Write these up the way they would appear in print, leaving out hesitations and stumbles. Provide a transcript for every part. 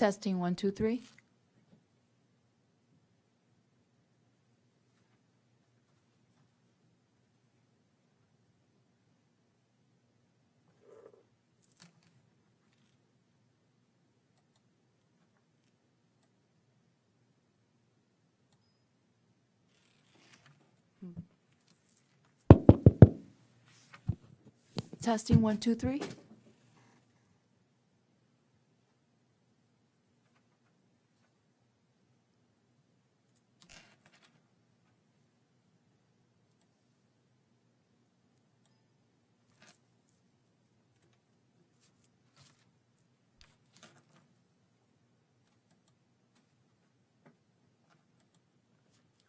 Testing 1, 2, 3. Testing 1, 2, 3.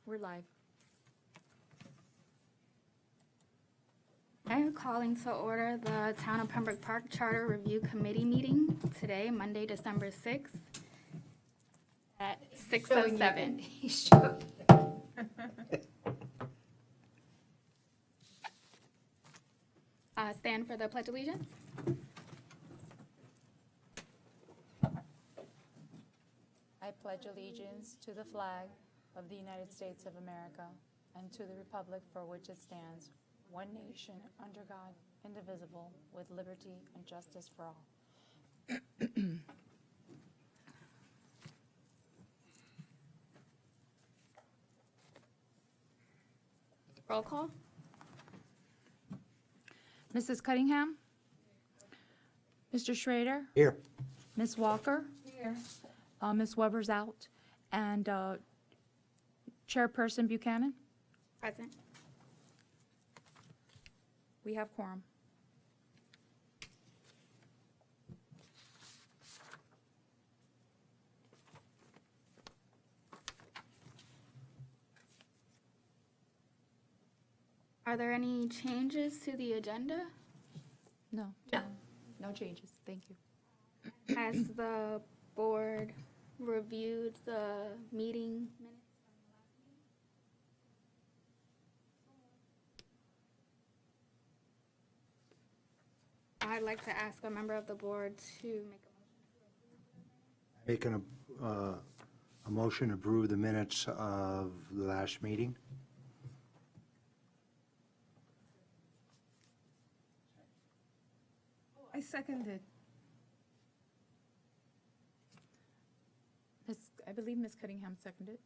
We're live. I am calling to order the Town of Pembroke Park Charter Review Committee meeting today, Monday, December 6th at 6:07. He showed. Stand for the Pledge of Allegiance. I pledge allegiance to the flag of the United States of America and to the republic for which it stands, one nation, under God, indivisible, with liberty and justice for all. Roll call. Mrs. Cunningham? Mr. Schrader? Here. Ms. Walker? Here. Ms. Weber's out. And Chairperson Buchanan? Present. We have quorum. Are there any changes to the agenda? No. No. No changes. Thank you. Has the board reviewed the meeting minutes? I'd like to ask a member of the board to make a motion. Making a motion to approve the minutes of the last meeting. I seconded. I believe Ms. Cunningham seconded.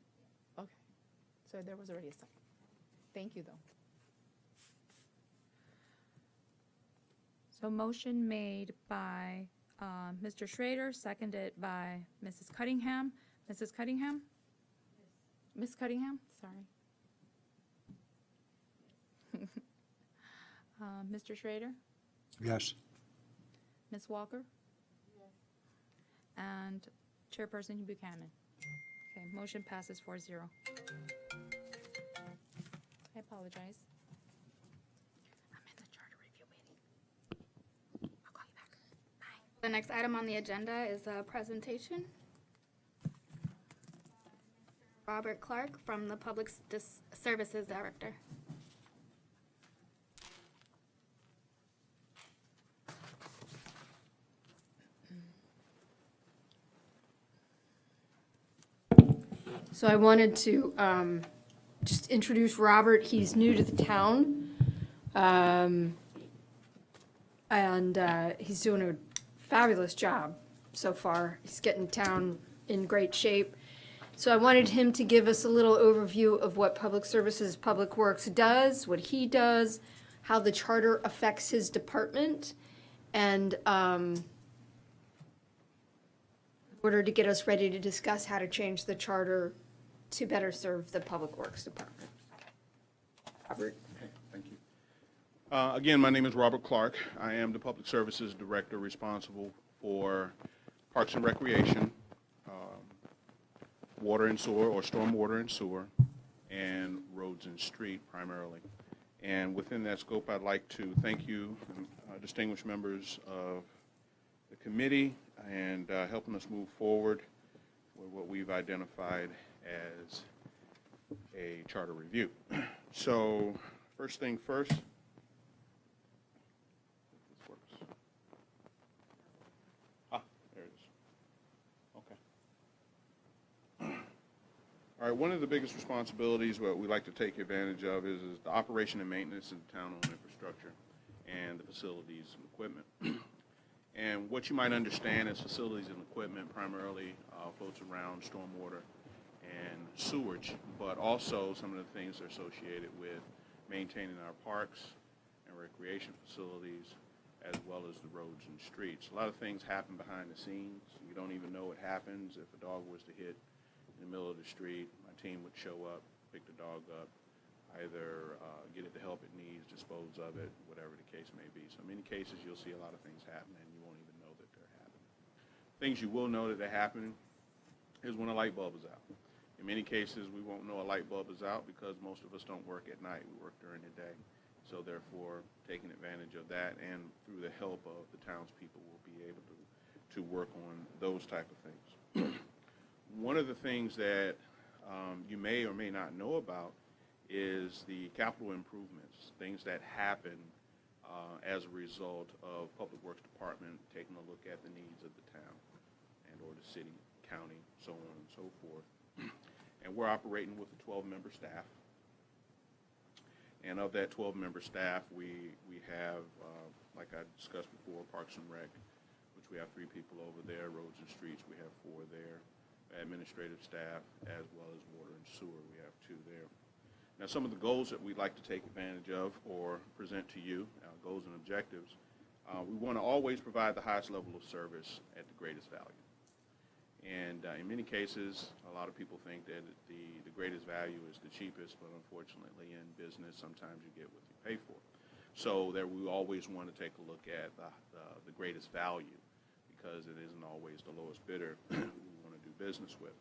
Okay. So there was already a second. Thank you, though. So motion made by Mr. Schrader, seconded by Mrs. Cunningham. Mrs. Cunningham? Ms. Cunningham, sorry. Mr. Schrader? Yes. Ms. Walker? And Chairperson Buchanan. Okay, motion passes 4-0. I apologize. I'm at the charter review meeting. I'll call you back. Bye. The next item on the agenda is a presentation. Robert Clark from the Public Services Director. So I wanted to just introduce Robert. He's new to the town. And he's doing a fabulous job so far. He's getting town in great shape. So I wanted him to give us a little overview of what Public Services, Public Works does, what he does, how the charter affects his department, and in order to get us ready to discuss how to change the charter to better serve the Public Works Department. Robert? Okay, thank you. Again, my name is Robert Clark. I am the Public Services Director responsible for Parks and Recreation, water and sewer, or storm water and sewer, and roads and street primarily. And within that scope, I'd like to thank you, distinguished members of the committee, and helping us move forward with what we've identified as a charter review. So, first thing first. This works. Ah, there it is. Okay. All right, one of the biggest responsibilities what we like to take advantage of is the operation and maintenance of the town-owned infrastructure and the facilities and equipment. And what you might understand as facilities and equipment primarily floats around stormwater and sewage, but also some of the things are associated with maintaining our parks and recreation facilities, as well as the roads and streets. A lot of things happen behind the scenes. You don't even know what happens. If a dog was to hit in the middle of the street, my team would show up, pick the dog up, either get it the help it needs, dispose of it, whatever the case may be. So in many cases, you'll see a lot of things happen, and you won't even know that they're happening. Things you will know that they're happening is when a light bulb is out. In many cases, we won't know a light bulb is out because most of us don't work at night. We work during the day. So therefore, taking advantage of that and through the help of the townspeople, we'll be able to work on those type of things. One of the things that you may or may not know about is the capital improvements, things that happen as a result of Public Works Department taking a look at the needs of the town and or the city, county, so on and so forth. And we're operating with a 12-member staff. And of that 12-member staff, we have, like I discussed before, Parks and Rec, which we have 3 people over there, Roads and Streets, we have 4 there, administrative staff, as well as water and sewer, we have 2 there. Now, some of the goals that we'd like to take advantage of or present to you, goals and objectives, we want to always provide the highest level of service at the greatest value. And in many cases, a lot of people think that the greatest value is the cheapest, but unfortunately in business, sometimes you get what you pay for. So that we always want to take a look at the greatest value, because it isn't always the lowest bidder we want to do business with.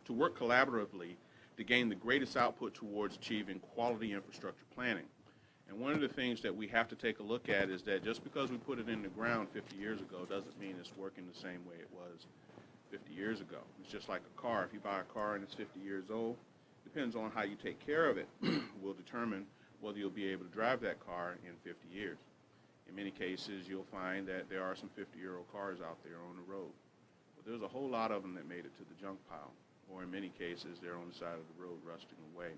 To work collaboratively to gain the greatest output towards achieving quality infrastructure planning. And one of the things that we have to take a look at is that just because we put it in the ground 50 years ago doesn't mean it's working the same way it was 50 years ago. It's just like a car. If you buy a car and it's 50 years old, depends on how you take care of it will determine whether you'll be able to drive that car in 50 years. In many cases, you'll find that there are some 50-year-old cars out there on the road. But there's a whole lot of them that made it to the junk pile, or in many cases, they're on the side of the road rusting away.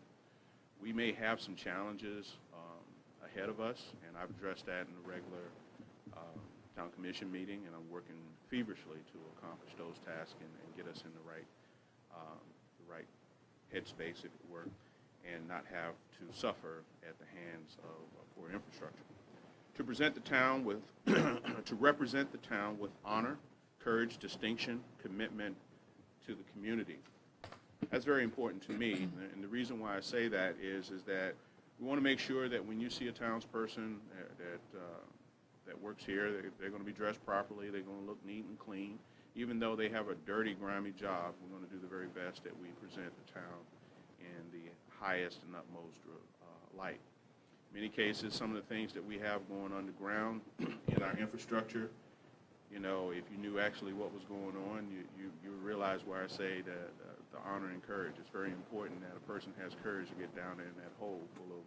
We may have some challenges ahead of us, and I've addressed that in the regular town commission meeting, and I'm working feverishly to accomplish those tasks and get us in the right headspace, if it were, and not have to suffer at the hands of poor infrastructure. To present the town with, to represent the town with honor, courage, distinction, commitment to the community. That's very important to me, and the reason why I say that is that we want to make sure that when you see a townsperson that works here, they're going to be dressed properly, they're going to look neat and clean. Even though they have a dirty, grimy job, we're going to do the very best that we present the town in the highest and utmost light. In many cases, some of the things that we have going underground in our infrastructure, you know, if you knew actually what was going on, you realize why I say that the honor and courage. It's very important that a person has courage to get down there in that hole full of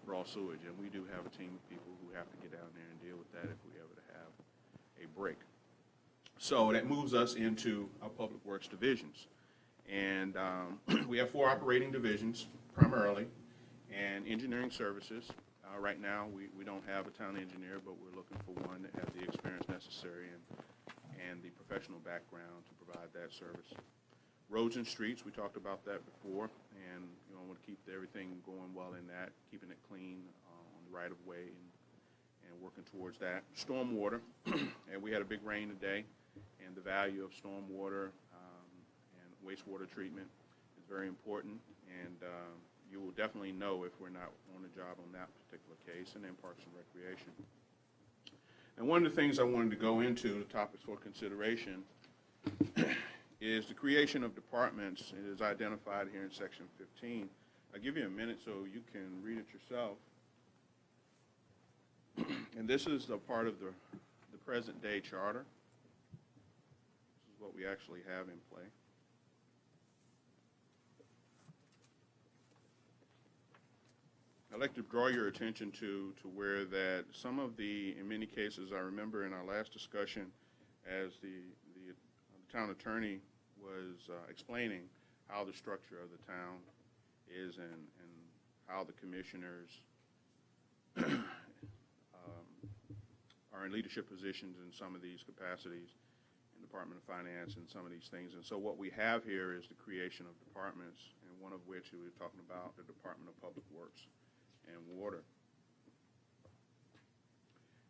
raw sewage, and we do have a team of people who have to get down there and deal with that if we ever have a break. So that moves us into our Public Works divisions. And we have 4 operating divisions, primarily, and engineering services. Right now, we don't have a town engineer, but we're looking for one that has the experience necessary and the professional background to provide that service. Roads and streets, we talked about that before, and you know, I want to keep everything going well in that, keeping it clean on the right of way and working towards that. Stormwater, and we had a big rain today, and the value of stormwater and wastewater treatment is very important, and you will definitely know if we're not on the job on that particular case. And then Parks and Recreation. And one of the things I wanted to go into, the topics for consideration, is the creation of departments. It is identified here in section 15. I'll give you a minute so you can read it yourself. And this is a part of the present day charter. This is what we actually have in play. I'd like to draw your attention to where that some of the, in many cases, I remember in our last discussion, as the town attorney was explaining how the structure of the town is and how the commissioners are in leadership positions in some of these capacities, in Department of Finance and some of these things. And so what we have here is the creation of departments, and one of which we were talking about, the Department of Public Works and Water.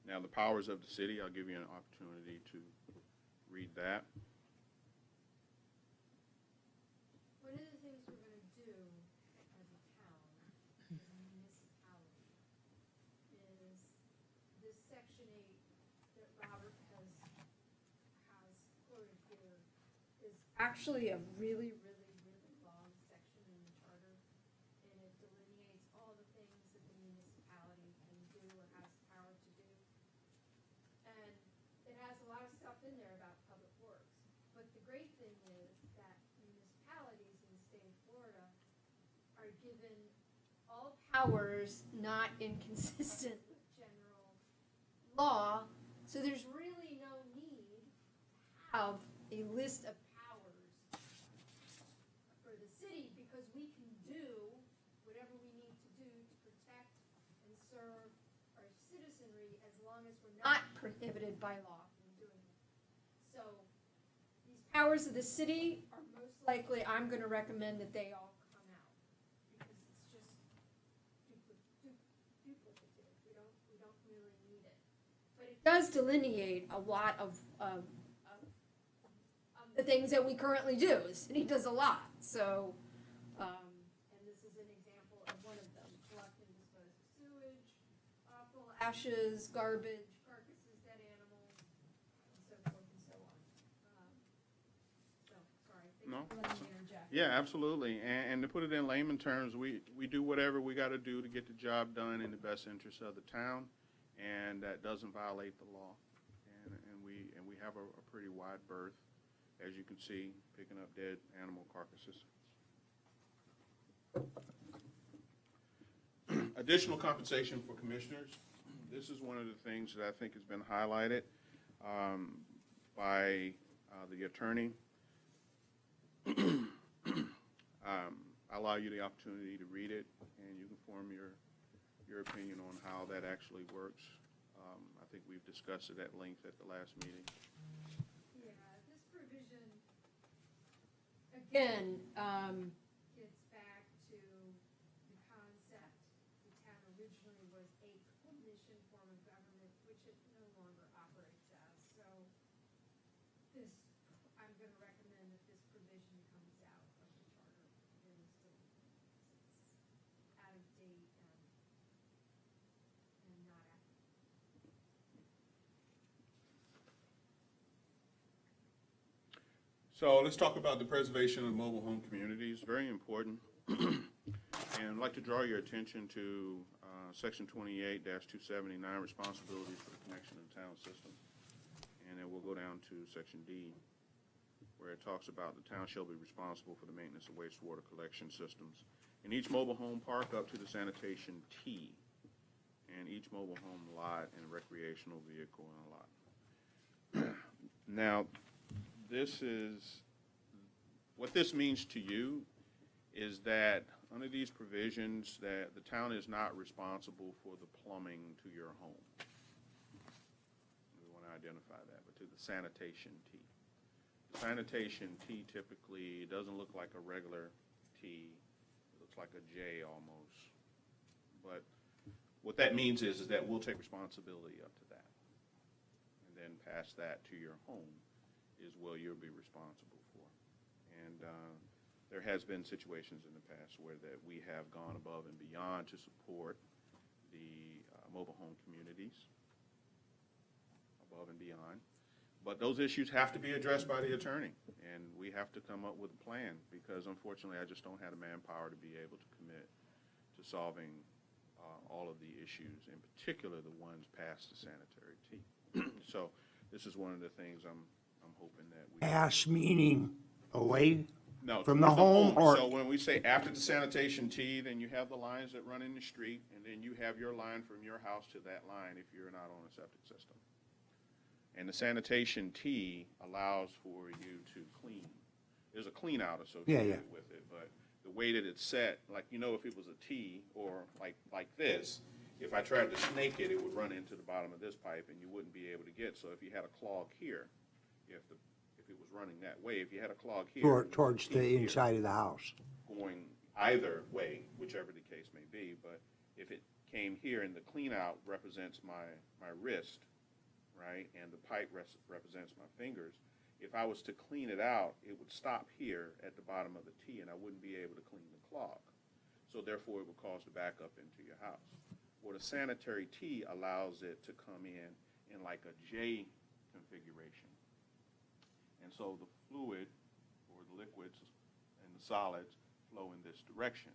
Now, the powers of the city, I'll give you an opportunity to read that. One of the things we're going to do as a town, as a municipality, is this Section 8 that Robert has quoted here is actually a really, really, really long section in the charter, and it delineates all the things that the municipality can do or has power to do. And it has a lot of stuff in there about public works. But the great thing is that municipalities in the state of Florida are given all powers not inconsistent with general law. So there's really no need to have a list of powers for the city, because we can do whatever we need to do to protect and serve our citizenry as long as we're not prohibited by law from doing it. So these powers of the city are most likely, I'm going to recommend that they all come out, because it's just duplicative. We don't really need it. But it does delineate a lot of the things that we currently do. The city does a lot. So, and this is an example of one of them: collect and dispose of sewage, awful ashes, garbage, carcasses, dead animals, and so forth and so on. So, sorry. No. Thank you for letting me interject. Yeah, absolutely. And to put it in layman terms, we do whatever we got to do to get the job done in the best interest of the town, and that doesn't violate the law. And we have a pretty wide berth, as you can see, picking up dead animal carcasses. Additional compensation for commissioners. This is one of the things that I think has been highlighted by the attorney. I'll allow you the opportunity to read it, and you can form your opinion on how that actually works. I think we've discussed it at length at the last meeting. Yeah, this provision, again, gets back to the concept. The town originally was a commission form of government, which it no longer operates as. So this, I'm going to recommend that this provision comes out of the charter and is deleted. It's out of date and not accurate. So let's talk about the preservation of mobile home communities, very important. And I'd like to draw your attention to Section 28-279, responsibilities for the connection of the town system. And then we'll go down to Section D, where it talks about the town shall be responsible for the maintenance of wastewater collection systems in each mobile home park up to the sanitation T, and each mobile home lot and recreational vehicle in a lot. Now, what this means to you is that under these provisions that the town is not responsible for the plumbing to your home. We want to identify that, but to the sanitation T. The sanitation T typically doesn't look like a regular T. It looks like a J almost. But what that means is that we'll take responsibility up to that. And then pass that to your home is what you'll be responsible for. And there has been situations in the past where that we have gone above and beyond to support the mobile home communities, above and beyond. But those issues have to be addressed by the attorney, and we have to come up with a plan, because unfortunately I just don't have the manpower to be able to commit to solving all of the issues, in particular the ones past the sanitary T. So this is one of the things I'm hoping that we... Ash meaning away No, from the towards home, or So when we say after the sanitation T, then you have the lines that run in the street, and then you have your line from your house to that line if you're not on a septic system. And the sanitation T allows for you to clean there's a clean out Yeah, associated yeah. with it, but the way that it's set, like, if it was a T or like this, if I tried to snake it, it would run into the bottom of this pipe and you wouldn't be able to get. So if you had a clog here, if it was running that way, if you had a clog here. Towards T the here, inside of the house. going either way, whichever the case may be, but if it came here and the clean out represents my wrist, right, and the pipe represents my fingers, if I was to clean it out, it would stop here at the bottom of the T and I wouldn't be able to clean the clog. So therefore, it would cause the backup into your house. Well, the sanitary T allows it to come in like a J configuration. And so the fluid or the liquids and the solids flow in this direction,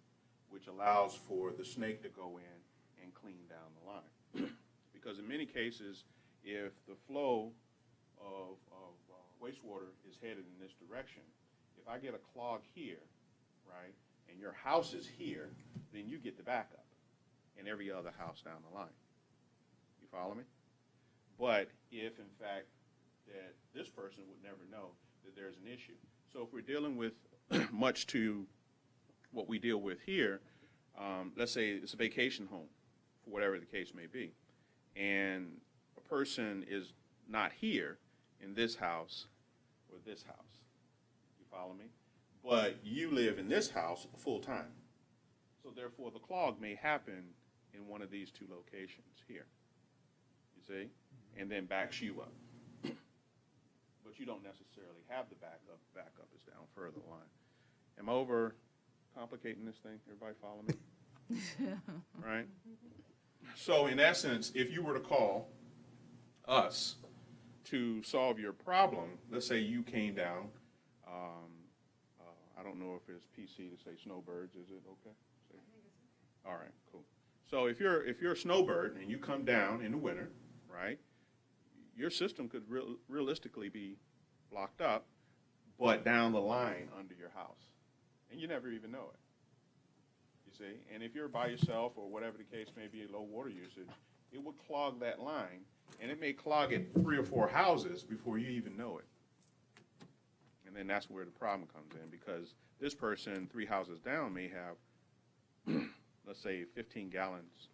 which allows for the snake to go in and clean down the line. Because in many cases, if the flow of wastewater is headed in this direction, if I get a clog here, right, and your house is here, then you get the backup in every other house down the line. You follow me? But if, in fact, that this person would never know that there's an issue. So if we're dealing with much to what we deal with here, let's say it's a vacation home, for whatever the case may be, and a person is not here in this house or this house. You follow me? But you live in this house full time. So therefore, the clog may happen in one of these two locations here. You see? And then backs you up. But you don't necessarily have the backup. Backup is down further the line. Am I over complicating this thing? Everybody follow me? Right? So in essence, if you were to call us to solve your problem, let's say you came down, I don't know if it's PC to say snowbirds, is it okay? All right, cool. So if you're a snowbird and you come down in the winter, right, your system could realistically be blocked up, but down the line under your house, and you never even know it. You see, and if you're by yourself or whatever the case may be, low water usage, it would clog that line, and it may clog it 3 or 4 houses before you even know it. And then that's where the problem comes in, because this person 3 houses down may have, let's say, 15 gallons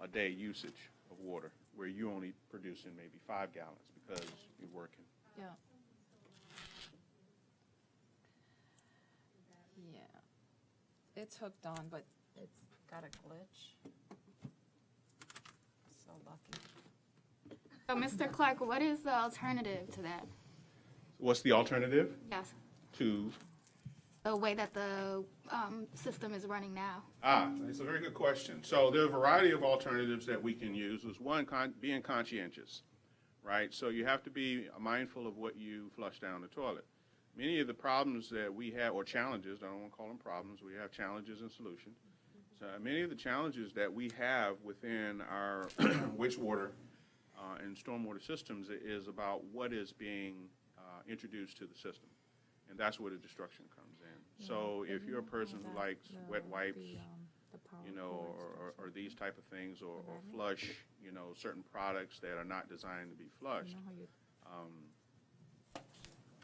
a day usage of water, where you only producing maybe 5 gallons because you're working. Yeah. Yeah. It's hooked on, but it's got a glitch. So lucky. So, Mr. Clark, what is the alternative to that? What's the alternative Yes, to? the way that the system is running now. That's a very good question. So there are a variety of alternatives that we can use. There's one, being conscientious, right? So you have to be mindful of what you flush down the toilet. Many of the problems that we have, or challenges, I don't want to call them problems, we have challenges and solutions. So many of the challenges that we have within our wastewater and stormwater systems is about what is being introduced to the system. And that's where the destruction comes in. So if you're a person who likes wet wipes, you know, or these type of things, or flush, you know, certain products that are not designed to be flushed,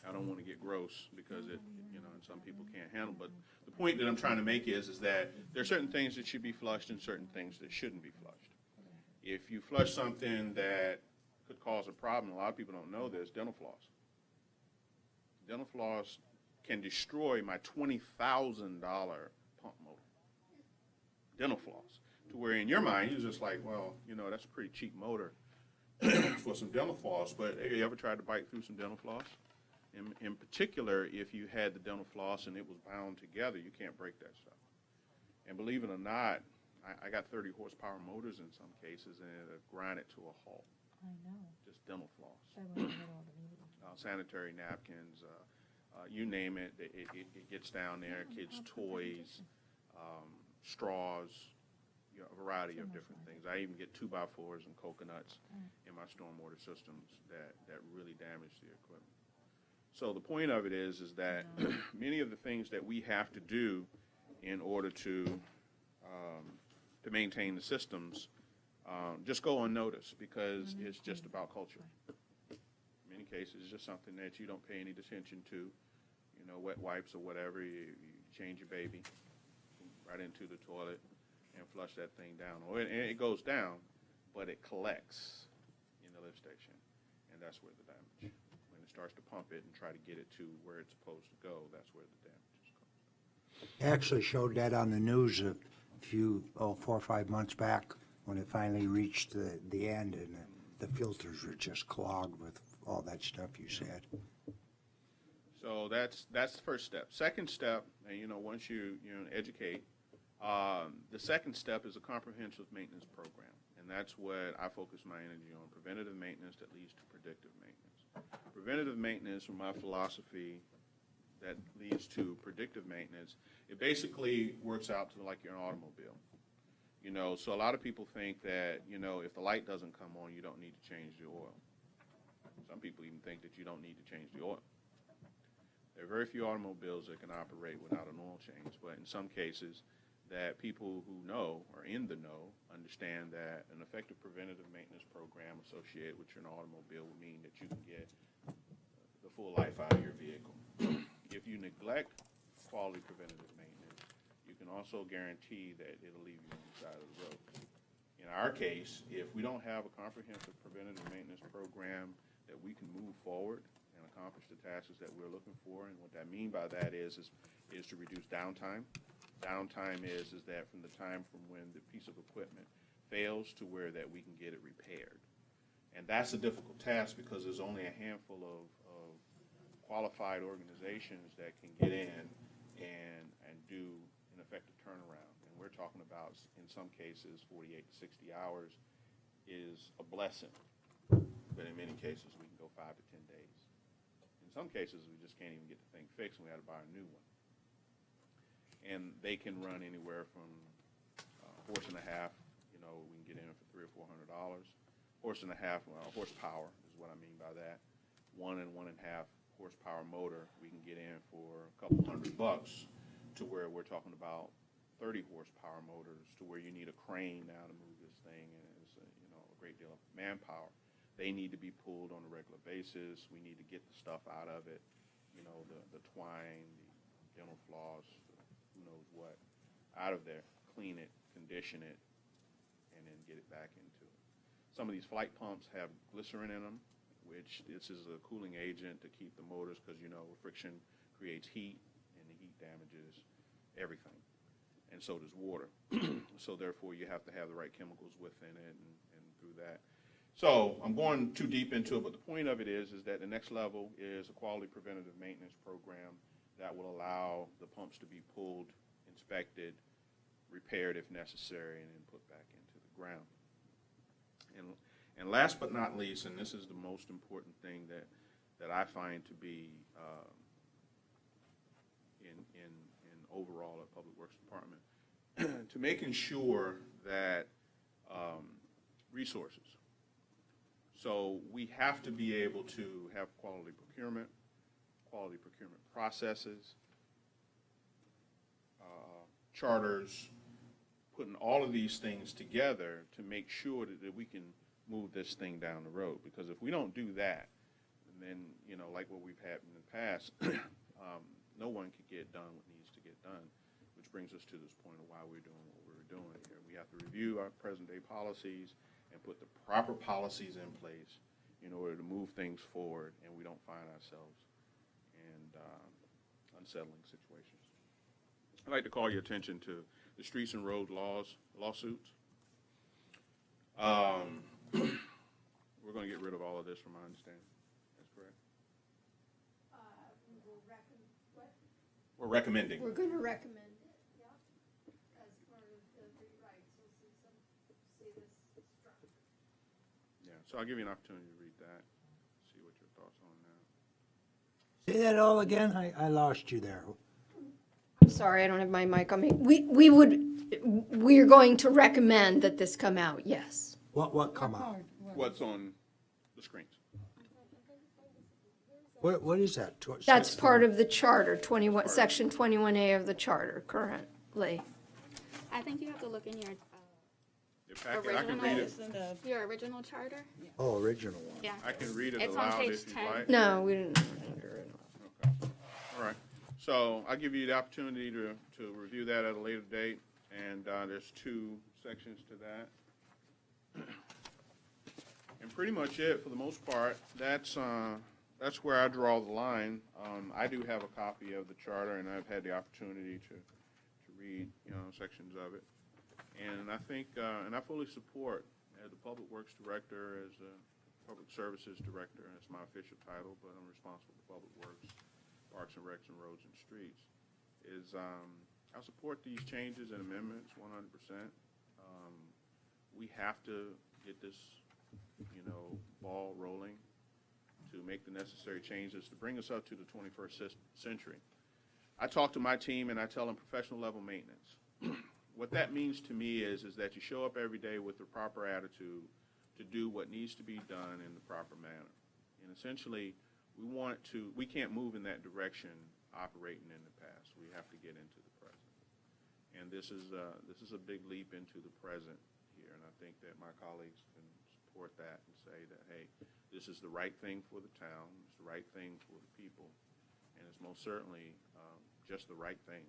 I don't want to get gross because it, you know, and some people can't handle. But the point that I'm trying to make is that there are certain things that should be flushed and certain things that shouldn't be flushed. If you flush something that could cause a problem, a lot of people don't know this, dental floss. Dental floss can destroy my $20,000 pump motor. Dental floss. To where in your mind, you're just like, well, you know, that's a pretty cheap motor for some dental floss. But have you ever tried to bite through some dental floss? In particular, if you had the dental floss and it was bound together, you can't break that stuff. And believe it or not, I got 30 horsepower motors in some cases, and it'll grind it to a halt. I know. Just dental floss. That was in the middle of the meeting. Sanitary napkins, you name it, it gets down there. Kids' toys, straws, you know, a variety of different things. I even get 2x4s and coconuts in my stormwater systems that really damage the equipment. So the point of it is that many of the things that we have to do in order to maintain the systems just go unnoticed because it's just about culture. In many cases, it's just something that you don't pay any attention to. You wet wipes or whatever, you change your baby right into the toilet and flush that thing down. Or and it goes down, but it collects in the lift station, and that's where the damage. When it starts to pump it and try to get it to where it's supposed to go, that's where the damage is caused. They actually showed that on the news a few, 4 or 5 months back when it finally reached the end and the filters were just clogged with all that stuff you said. So that's the first step. Second step, and once you educate, the second step is a comprehensive maintenance program, and that's what I focus my energy on: preventative maintenance that leads to predictive maintenance. Preventative maintenance, from my philosophy, that leads to predictive maintenance. It basically works out to like your automobile. So a lot of people think that if the light doesn't come on, you don't need to change the oil. Some people even think that you don't need to change the oil. There are very few automobiles that can operate without an oil change, but in some cases, that people who know or in the know understand that an effective preventative maintenance program associated with your automobile will mean that you can get the full life out of your vehicle. If you neglect quality preventative maintenance, you can also guarantee that it'll leave you on the side of the road. In our case, if we don't have a comprehensive preventative maintenance program that we can move forward and accomplish the tasks that we're looking for, and what I mean by that is to reduce downtime. Downtime is that from the time from when the piece of equipment fails to where that we can get it repaired. And that's a difficult task because there's only a handful of qualified organizations that can get in and do an effective turnaround. And we're talking about, in some cases, 48 to 60 hours is a blessing. But in many cases, we can go 5 to 10 days. In some cases, we just can't even get the thing fixed, and we have to buy a new one. And they can run anywhere from horse and a half, we can get in for $300 or $400. Horse and a half, horsepower is what I mean by that. 1 and 1.5 horsepower motor, we can get in for a couple $100, to where we're talking about 30 horsepower motors, to where you need a crane now to move this thing, and it's a great deal of manpower. They need to be pulled on a regular basis. We need to get the stuff out of it, the twine, the dental floss, who knows what, out of there, clean it, condition it, and then get it back into it. Some of these flight pumps have glycerin in them, which this is a cooling agent to keep the motors, because friction creates heat, and the heat damages everything, and so does water. So therefore, you have to have the right chemicals within it and through that. So I'm going too deep into it, but the point of it is that the next level is a quality preventative maintenance program that will allow the pumps to be pulled, inspected, repaired if necessary, and then put back into the ground. And last but not least, and this is the most important thing that I find to be in overall at Public Works Department, to making sure that resources. So we have to be able to have quality procurement processes, charters, putting all of these things together to make sure that we can move this thing down the road. Because if we don't do that, then, like what we've had in the past, no one can get done what needs to get done, which brings us to this point of why we're doing what we're doing here. We have to review our present-day policies and put the proper policies in place in order to move things forward, and we don't find ourselves in unsettling situations. I'd like to call your attention to the streets and roads lawsuits. We're going to get rid of all of this, from my understanding. That's correct? We're recommending. We're going to recommend it. As part of the rewrite, so see this struck. Yeah, so I'll give you an opportunity to read that, see what your thoughts on that. Say that all again? I lost you there. I'm sorry, I don't have my mic on me. We're going to recommend that this come out, yes. What come out? What's on the screens? What is that? That's part of the charter, section 21A of the charter currently. I think you have to look in your Your packet, I can read it. your original charter. Oh, original one. Yeah. I can read it It's on aloud page if you'd 10. like. No, we didn't. Okay, all right. So I'll give you the opportunity to review that at a later date, and there's 2 sections to that. And pretty much it, for the most part, that's where I draw the line. I do have a copy of the charter, and I've had the opportunity to read, sections of it. And I think, and I fully support, as the Public Works Director, as a Public Services Director, and it's my official title, but I'm responsible for Public Works, Parks and Recs, and Roads and Streets, is I support these changes and amendments 100%. We have to get this, ball rolling to make the necessary changes to bring us up to the 21st century. I talk to my team and I tell them professional level maintenance. What that means to me is that you show up every day with the proper attitude to do what needs to be done in the proper manner. And essentially, we can't move in that direction operating in the past. We have to get into the present. And this is a big leap into the present here. And I think that my colleagues can support that and say that, hey, this is the right thing for the town, it's the right thing for the people, and it's most certainly just the right thing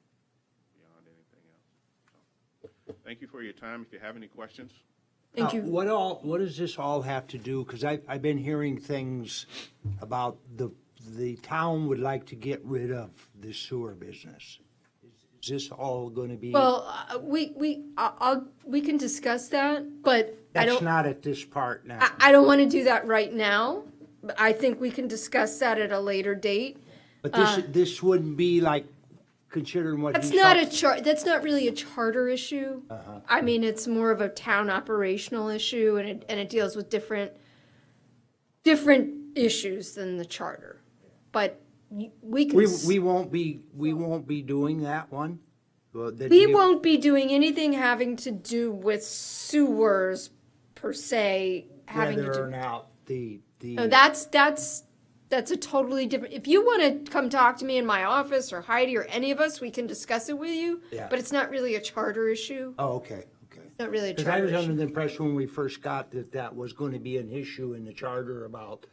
beyond anything else. So, thank you for your time. If you have any questions. Thank you. What does this all have to do? Because I've been hearing things about the town would like to get rid of the sewer business. Is this all going to be? Well, we can discuss that, but I That's don't. not at this part now. I don't want to do that right now. But I think we can discuss that at a later date. But this wouldn't be like considering what That's he's not talking- That's not really a charter issue. I mean, it's more of a town operational issue, and it deals with different issues than the charter. But we can. We won't be doing that one. Well, that We deal- won't be doing anything having to do with sewers per se. Having to whether or do. not the No, that's a totally different. If you want to come talk to me in my office or Heidi or any of us, we can discuss it with you. Yeah. But it's not really a charter issue. Oh, okay. It's not really a Because I charter was under issue. the impression when we first got that was going to be an issue in the charter about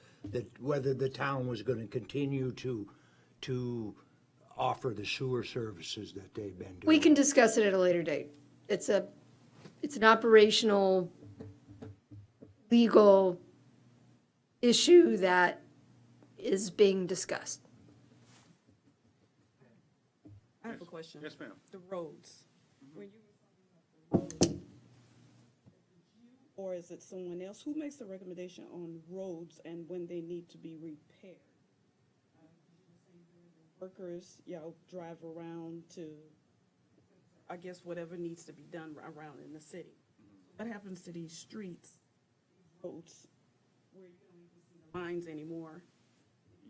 whether the town was going to continue to offer the sewer services that they've been doing. We can discuss it at a later date. It's an operational, legal issue that is being discussed. I have a question. Yes, ma'am. The roads. When you were talking about the roads, or is it someone else? Who makes the recommendation on roads and when they need to be repaired? Workers, y'all drive around to, I guess, whatever needs to be done around in the city. What happens to these streets, roads, where you don't even see the lines anymore?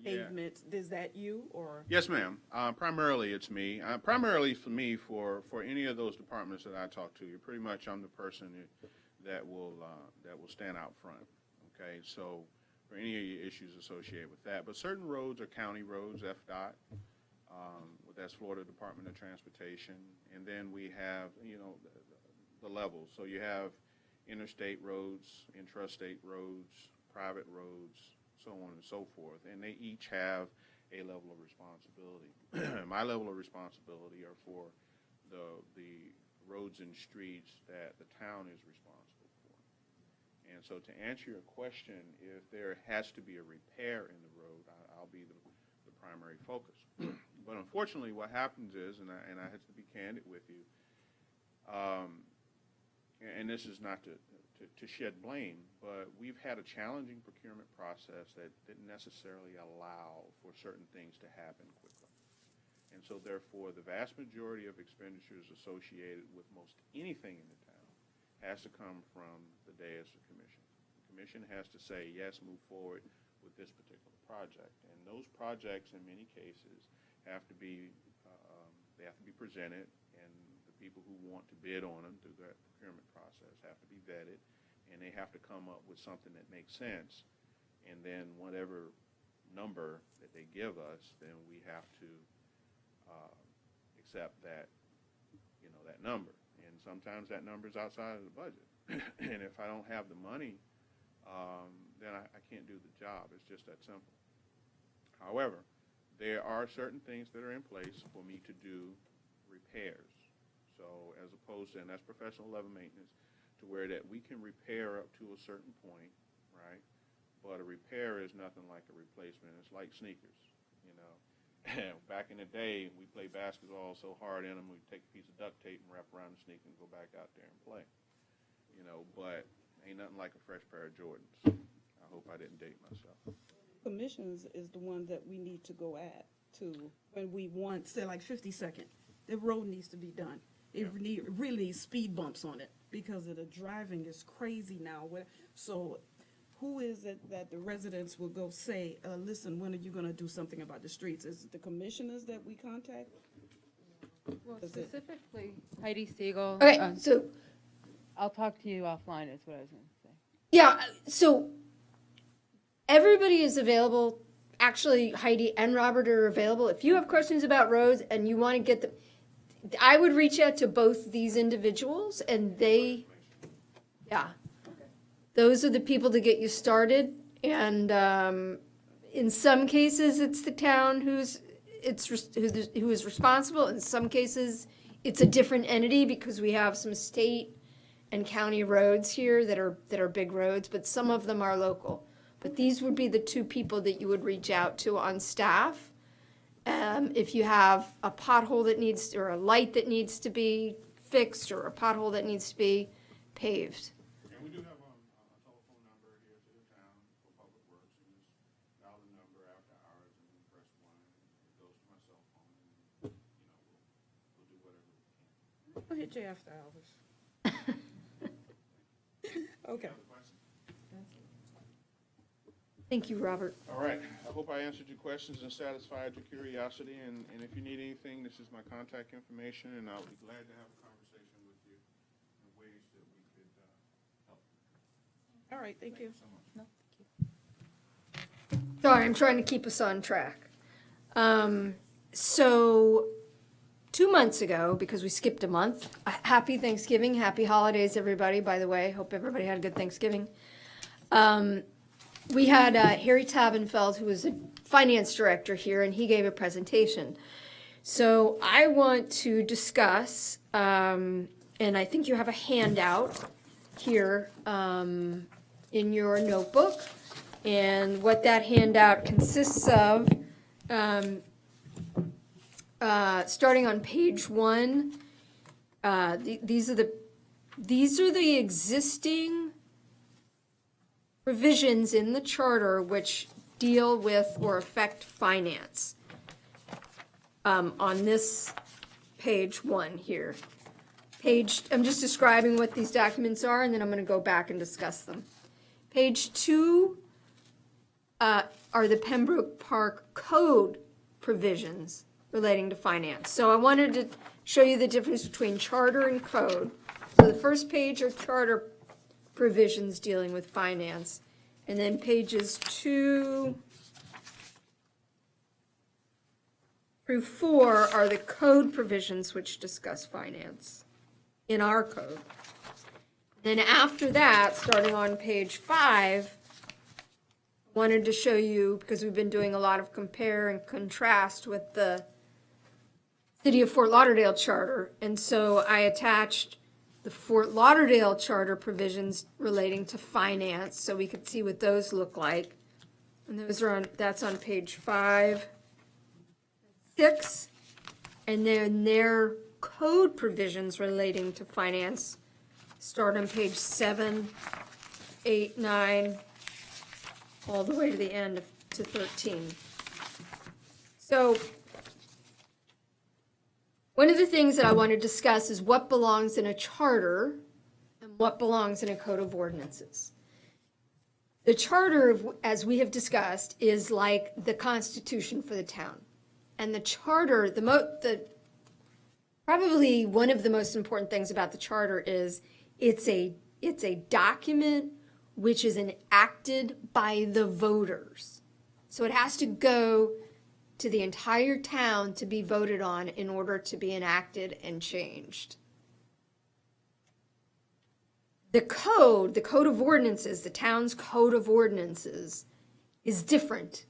Yeah. Pavement, is that you or? Yes, ma'am. Primarily, it's me. Primarily for me, for any of those departments that I talk to, pretty much I'm the person that will stand out front. Okay, so for any of your issues associated with that, but certain roads are county roads, FDOT. That's Florida Department of Transportation, and then we have the levels. So you have interstate roads, intrastate roads, private roads, so on and so forth, and they each have a level of responsibility. My level of responsibility are for the roads and streets that the town is responsible for. And so to answer your question, if there has to be a repair in the road, I'll be the primary focus. But unfortunately, what happens is, and I have to be candid with you, and this is not to shed blame, but we've had a challenging procurement process that didn't necessarily allow for certain things to happen quickly. And so therefore, the vast majority of expenditures associated with most anything in the town has to come from the dais or commission. The commission has to say, yes, move forward with this particular project. And those projects, in many cases, have to be presented, and the people who want to bid on them through that procurement process have to be vetted, and they have to come up with something that makes sense. And then whatever number that they give us, then we have to accept that number. And sometimes that number is outside of the budget. And if I don't have the money, then I can't do the job. It's just that simple. However, there are certain things that are in place for me to do repairs. So as opposed to, and that's professional level maintenance, to where that we can repair up to a certain point, right? But a repair is nothing like a replacement. It's like sneakers, you know. Back in the day, we played basketball so hard in them, we'd take a piece of duct tape and wrap around the sneaker and go back out there and play. You know, but ain't nothing like a fresh pair of Jordans. I hope I didn't date myself. Commissions is the one that we need to go at to, when we want, say like 52nd, the road needs to be done. It really needs speed bumps on it because of the driving is crazy now. So who is it that the residents will go say, listen, when are you gonna do something about the streets? Is it the commissioners that we contact? Well, Is it- specifically, Heidi Siegel. Okay, so, I'll talk to you offline, is what I was going to say. yeah, so everybody is available. Actually, Heidi and Robert are available. If you have questions about roads and you want to get them, I would reach out to both these individuals and they, yeah. Those are the people to get you started. And in some cases, it's the town who is responsible. In some cases, it's a different entity because we have some state and county roads here that are big roads, but some of them are local. But these would be the two people that you would reach out to on staff. If you have a pothole that needs, or a light that needs to be fixed, or a pothole that needs to be paved. And we do have a telephone number here to the town for public works. You just dial the number after hours and then press 1. It goes to my cell phone. And, we'll do whatever we can. I'll hit you after hours. Okay. Thank you, Robert. All right. I hope I answered your questions and satisfied your curiosity. And if you need anything, this is my contact information, and I'll be glad to have a conversation with you in ways that we could help. All right, thank you. So much. Sorry, I'm trying to keep us on track. So 2 months ago, because we skipped a month, happy Thanksgiving, happy holidays, everybody, by the way. Hope everybody had a good Thanksgiving. We had Harry Tabenfeld, who was a finance director here, and he gave a presentation. So I want to discuss, and I think you have a handout here in your notebook. And what that handout consists of, starting on page 1, these are the existing provisions in the charter which deal with or affect finance. On this page 1 here. I'm just describing what these documents are, and then I'm going to go back and discuss them. Page 2 are the Pembroke Park Code provisions relating to finance. So I wanted to show you the difference between charter and code. So the first page are charter provisions dealing with finance, and then pages 2 through 4 are the code provisions which discuss finance in our code. Then after that, starting on page 5, wanted to show you, because we've been doing a lot of compare and contrast with the City of Fort Lauderdale Charter, and so I attached the Fort Lauderdale Charter provisions relating to finance, so we could see what those look like. And that's on page 5, 6, and then their code provisions relating to finance start on page 7, 8, 9, all the way to the end to 13. So one of the things that I want to discuss is what belongs in a charter and what belongs in a code of ordinances. The charter, as we have discussed, is like the Constitution for the town. And the charter, probably one of the most important things about the charter is it's a document which is enacted by the voters. So it has to go to the entire town to be voted on in order to be enacted and changed. The code of ordinances, the town's code of ordinances, is different.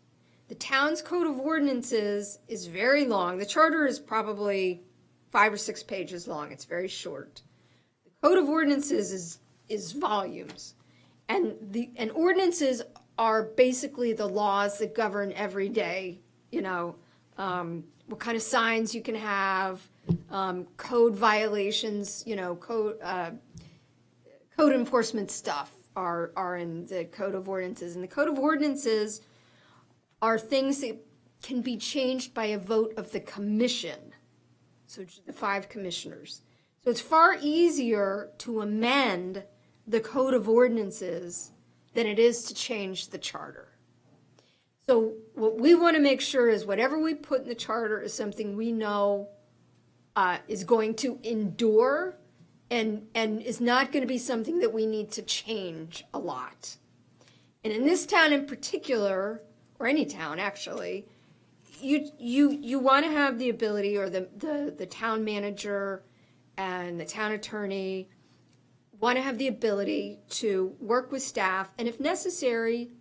The town's code of ordinances is very long. The charter is probably 5 or 6 pages long. It's very short. The code of ordinances is volumes. And ordinances are basically the laws that govern every day, what kind of signs you can have, code violations, code enforcement stuff are in the code of ordinances. And the code of ordinances are things that can be changed by a vote of the commission. So the 5 commissioners. So it's far easier to amend the code of ordinances than it is to change the charter. So what we want to make sure is whatever we put in the charter is something we know is going to endure and is not going to be something that we need to change a lot. And in this town in particular, or any town actually, you want to have the ability, or the town manager and the town attorney want to have the ability to work with staff, and if necessary,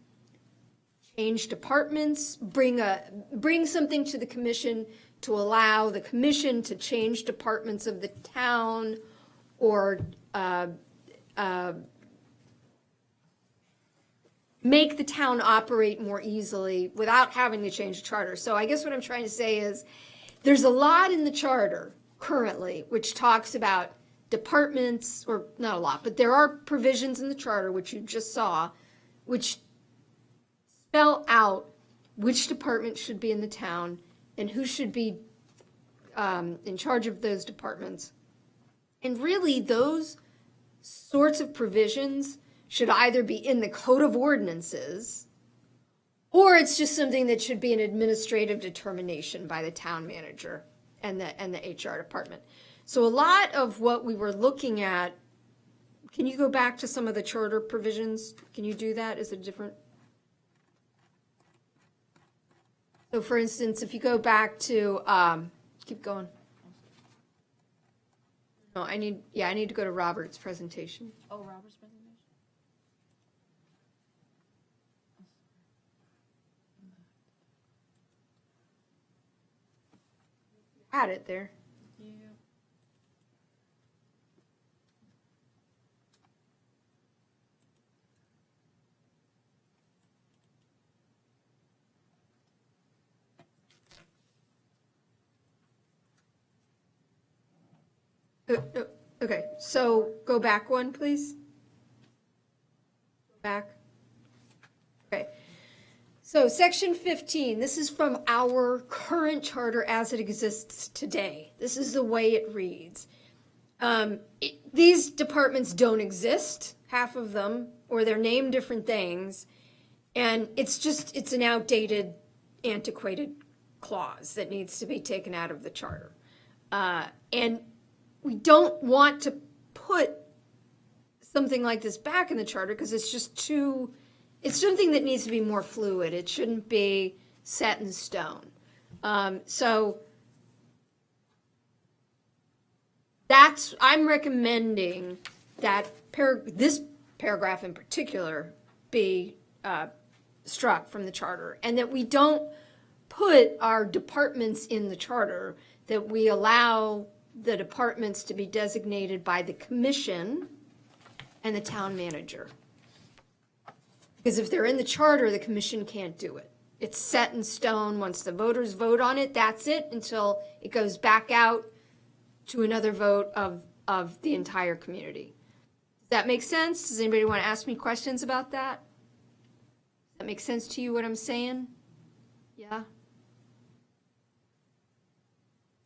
change departments, bring something to the commission to allow the commission to change departments of the town, or make the town operate more easily without having to change the charter. So I guess what I'm trying to say is there's a lot in the charter currently which talks about departments, or not a lot, but there are provisions in the charter, which you just saw, which spell out which department should be in the town and who should be in charge of those departments. And really, those sorts of provisions should either be in the code of ordinances, or it's just something that should be an administrative determination by the town manager and the HR department. So a lot of what we were looking at, can you go back to some of the charter provisions? Can you do that? Is it different? So for instance, if you go back to, keep going. No, I need to go to Robert's presentation. Oh, Robert's presentation? Had it there. Yeah. Okay, so go back one, please. Back. Okay. So section 15, this is from our current charter as it exists today. This is the way it reads. These departments don't exist, half of them, or they're named different things. And it's an outdated, antiquated clause that needs to be taken out of the charter. And we don't want to put something like this back in the charter because it's just too, it's something that needs to be more fluid. It shouldn't be set in stone. So I'm recommending that this paragraph in particular be struck from the charter, and that we don't put our departments in the charter, that we allow the departments to be designated by the commission and the town manager. Because if they're in the charter, the commission can't do it. It's set in stone. Once the voters vote on it, that's it until it goes back out to another vote of the entire community. Does that make sense? Does anybody want to ask me questions about that? Does that make sense to you, what I'm saying? Yeah?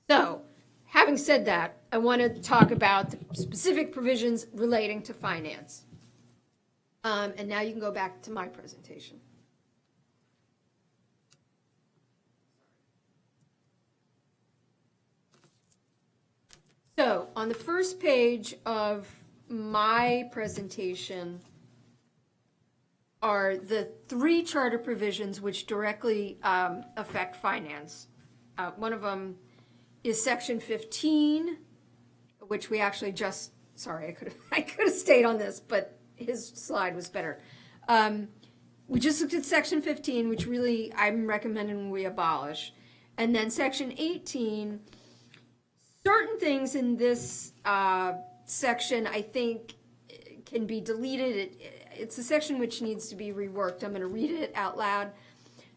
So, having said that, I want to talk about the specific provisions relating to finance. And now you can go back to my presentation. So, on the first page of my presentation are the 3 charter provisions which directly affect finance. One of them is section 15, which we actually just, sorry, I could have stayed on this, but his slide was better. we just looked at section 15, which really I'm recommending we abolish. And then section 18, certain things in this section I think can be deleted. It's a section which needs to be reworked. I'm going to read it out loud.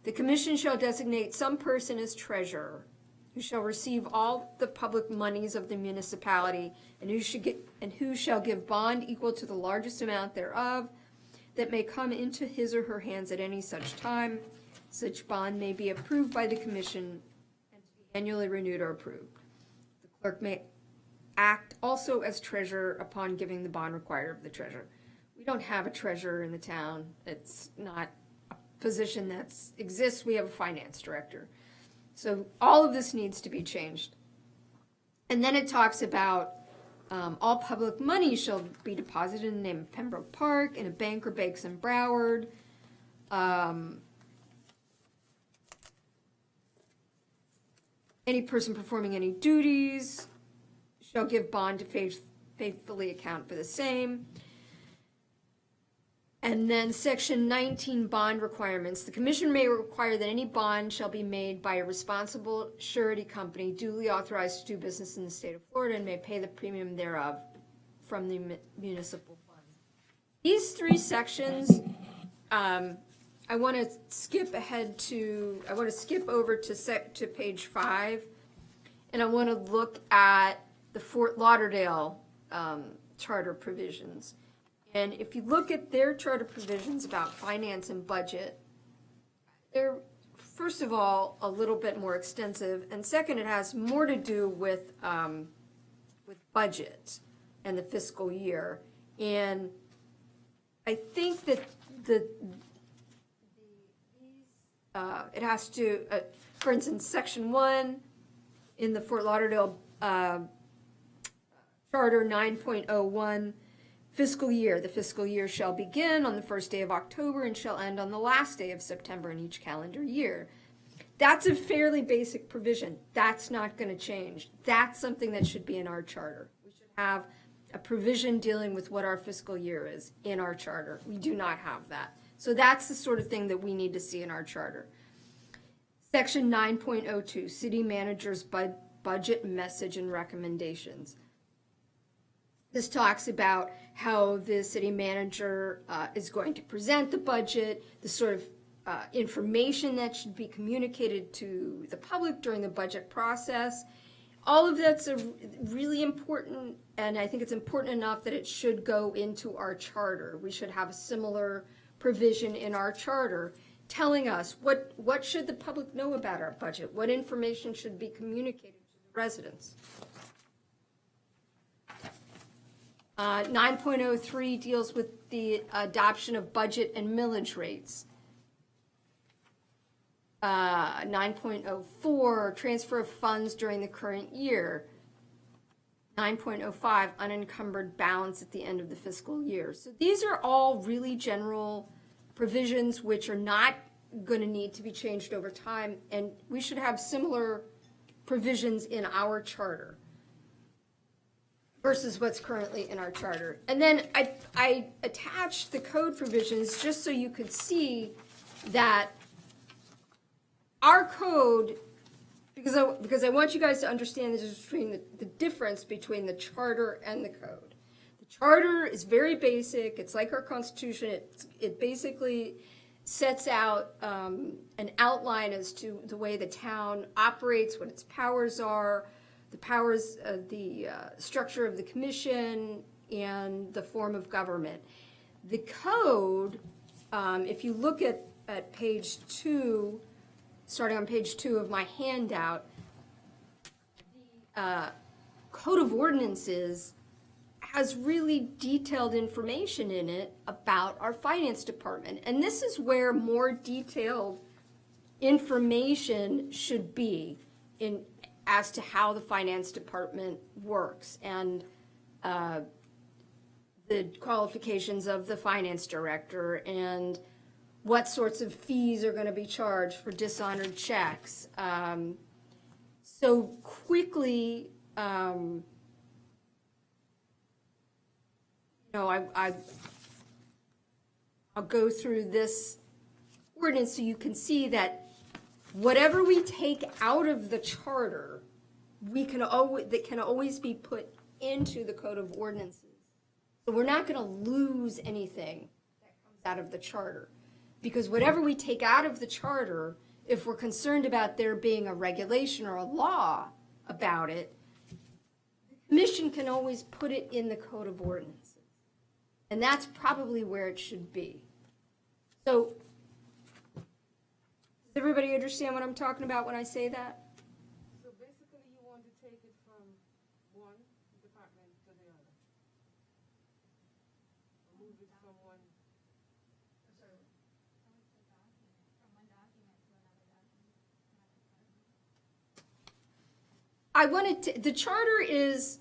The commission shall designate some person as treasurer, who shall receive all the public monies of the municipality, and who shall give bond equal to the largest amount thereof that may come into his or her hands at any such time. Such bond may be approved by the commission and to be annually renewed or approved. The clerk may act also as treasurer upon giving the bond required of the treasurer. We don't have a treasurer in the town. It's not a position that exists. We have a finance director. So all of this needs to be changed. And then it talks about all public money shall be deposited in the name of Pembroke Park in a bank or banks in Broward. Any person performing any duties shall give bond to faithfully account for the same. And then section 19, bond requirements. The commission may require that any bond shall be made by a responsible surety company duly authorized to do business in the state of Florida and may pay the premium thereof from the municipal funds. These three sections, I want to skip over to page 5, and I want to look at the Fort Lauderdale charter provisions. And if you look at their charter provisions about finance and budget, they're, first of all, a little bit more extensive, and second, it has more to do with budget and the fiscal year. And I think that it has to, for instance, section 1 in the Fort Lauderdale Charter 9.01, fiscal year. The fiscal year shall begin on the first day of October and shall end on the last day of September in each calendar year. That's a fairly basic provision. That's not going to change. That's something that should be in our charter. We should have a provision dealing with what our fiscal year is in our charter. We do not have that. So that's the sort of thing that we need to see in our charter. Section 9.02, city manager's budget message and recommendations. This talks about how the city manager is going to present the budget, the sort of information that should be communicated to the public during the budget process. All of that's really important, and I think it's important enough that it should go into our charter. We should have a similar provision in our charter telling us what should the public know about our budget, what information should be communicated to the residents. 9.03 deals with the adoption of budget and millage rates. 9.04, transfer of funds during the current year. 9.05, unencumbered balance at the end of the fiscal year. So these are all really general provisions which are not going to need to be changed over time, and we should have similar provisions in our charter versus what's currently in our charter. And then I attached the code provisions just so you could see that our code, because I want you guys to understand the difference between the charter and the code. The charter is very basic. It's like our Constitution. It basically sets out an outline as to the way the town operates, what its powers are, the powers, the structure of the commission, and the form of government. The code, if you look at page 2, starting on page 2 of my handout, the Code of Ordinances has really detailed information in it about our finance department. And this is where more detailed information should be as to how the finance department works and the qualifications of the finance director and what sorts of fees are going to be charged for dishonored checks. So quickly, I'll go through this ordinance so you can see that whatever we take out of the charter, that can always be put into the code of ordinances. So we're not going to lose anything that comes out of the charter. Because whatever we take out of the charter, if we're concerned about there being a regulation or a law about it, the commission can always put it in the code of ordinances. And that's probably where it should be. So, does everybody understand what I'm talking about when I say that? So basically, you want to take it from one department to the other? Move it from one? I wanted to, the charter is,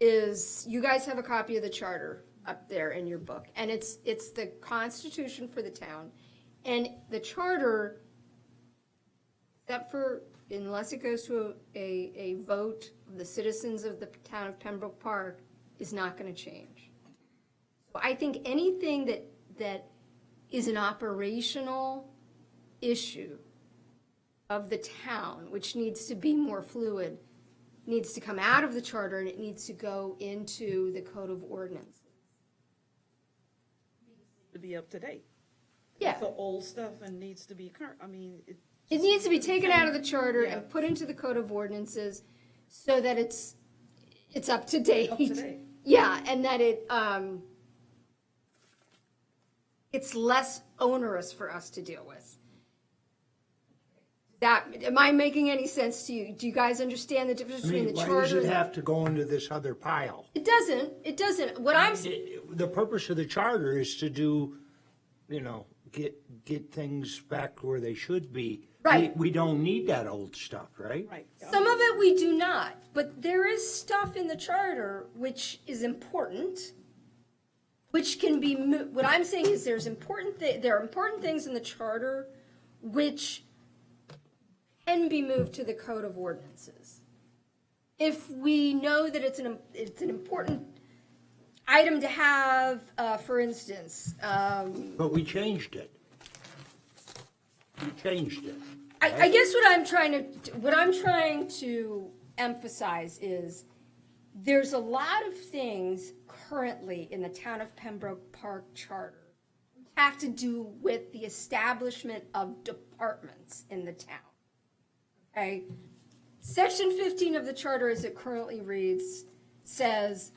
you guys have a copy of the charter up there in your book, and it's the constitution for the town. And the charter, except for, unless it goes to a vote of the citizens of the town of Pembroke Park, is not gonna change. So I think anything that is an operational issue of the town, which needs to be more fluid, needs to come out of the charter and it needs to go into the code of ordinances. To be up to date. Yeah, So old stuff and needs to be current, I mean, it needs to be taken out of the charter and put into the code of ordinances so that it's up to date. Up to date. Yeah, and that it's less onerous for us to deal with. Am I making any sense to you? Do you guys understand the difference I between mean, the why charter? does it have to go into this other pile? It doesn't. What I'm, The purpose of the charter is to do, get things back where they should be. Right. We don't need that old stuff, right? right. some of it we do not, but there is stuff in the charter which is important, which can be, what I'm saying is there are important things in the charter which can be moved to the code of ordinances. If we know that it's an important item to have, for instance, But we changed it. I guess what I'm trying to emphasize is there's a lot of things currently in the town of Pembroke Park charter which have to do with the establishment of departments in the town. Okay? Section 15 of the charter as it currently reads says,